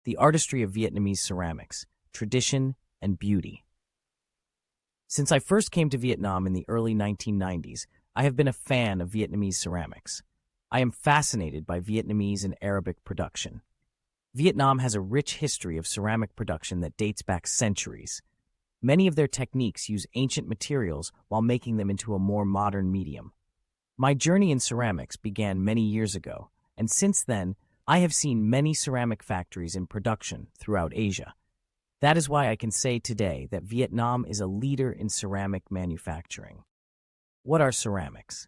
The Artistry of Vietnamese Ceramics, Tradition and Beauty. Since I first came to Vietnam in the early 1990s, I have been a fan of Vietnamese ceramics. I am fascinated by Vietnamese and Arabic production. Vietnam has a rich history of ceramic production that dates back centuries. Many of their techniques use ancient materials while making them into a more modern medium. My journey in ceramics began many years ago, and since then, I have seen many ceramic factories in production throughout Asia. That is why I can say today that Vietnam is a leader in ceramic manufacturing. What are ceramics?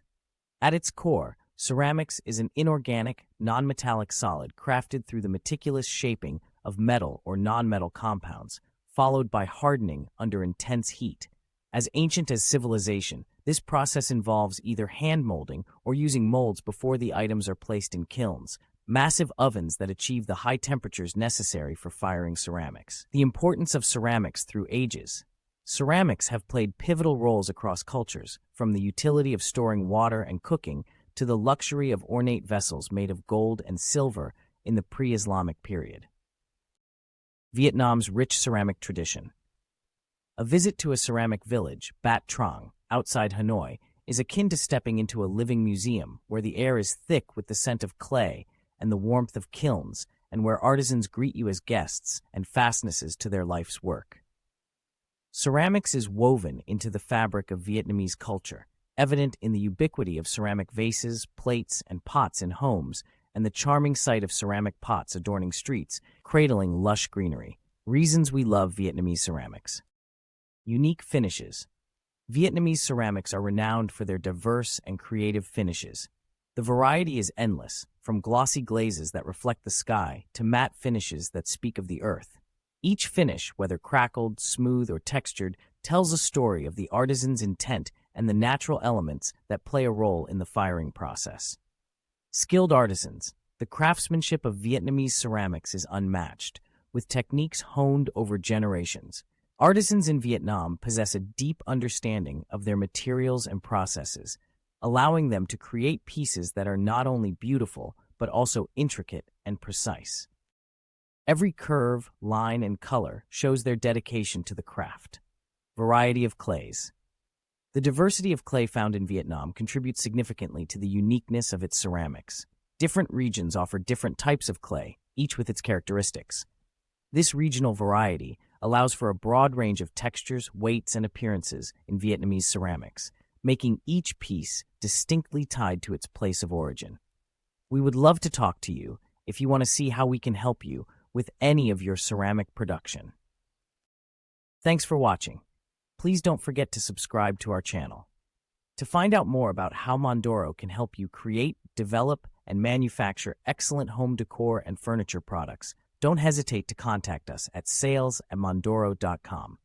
At its core, ceramics is an inorganic, non-metallic solid crafted through the meticulous shaping of metal or non-metal compounds, followed by hardening under intense heat. As ancient as civilization, this process involves either hand molding or using molds before the items are placed in kilns, massive ovens that achieve the high temperatures necessary for firing ceramics. The importance of ceramics through ages. Ceramics have played pivotal roles across cultures, from the utility of storing water and cooking to the luxury of ornate vessels made of gold and silver in the pre-Islamic period. Vietnam's rich ceramic tradition. A visit to a ceramic village, Bat Trong, outside Hanoi, is akin to stepping into a living museum where the air is thick with the scent of clay and the warmth of kilns, and where artisans greet you as guests and fastnesses to their life's work. Ceramics is woven into the fabric of Vietnamese culture, evident in the ubiquity of ceramic vases, plates, and pots in homes, and the charming sight of ceramic pots adorning streets, cradling lush greenery. Reasons we love Vietnamese ceramics. Unique finishes. Vietnamese ceramics are renowned for their diverse and creative finishes. The variety is endless, from glossy glazes that reflect the sky to matte finishes that speak of the earth. Each finish, whether crackled, smooth, or textured, tells a story of the artisan's intent and the natural elements that play a role in the firing process. Skilled artisans. The craftsmanship of Vietnamese ceramics is unmatched, with techniques honed over generations. Artisans in Vietnam possess a deep understanding of their materials and processes, allowing them to create pieces that are not only beautiful, but also intricate and precise. Every curve, line, and color shows their dedication to the craft. Variety of clays. The diversity of clay found in Vietnam contributes significantly to the uniqueness of its ceramics. Different regions offer different types of clay, each with its characteristics. This regional variety allows for a broad range of textures, weights, and appearances in Vietnamese ceramics, making each piece distinctly tied to its place of origin. We would love to talk to you if you want to see how we can help you with any of your ceramic production. Thanks for watching. Please don't forget to subscribe to our channel. To find out more about how Mondoro can help you create, develop, and manufacture excellent home decor and furniture products, don't hesitate to contact us at sales@mondoro.com.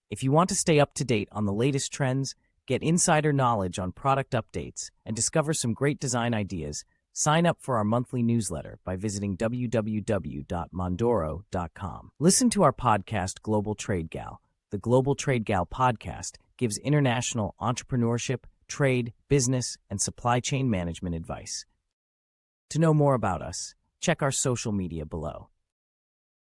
If you want to stay up to date on the latest trends, get insider knowledge on product updates, and discover some great design ideas, sign up for our monthly newsletter by visiting www.mondoro.com. Listen to our podcast, Global Trade Gal. The Global Trade Gal podcast gives international entrepreneurship, trade, business, and supply chain management advice. To know more about us, check our social media below.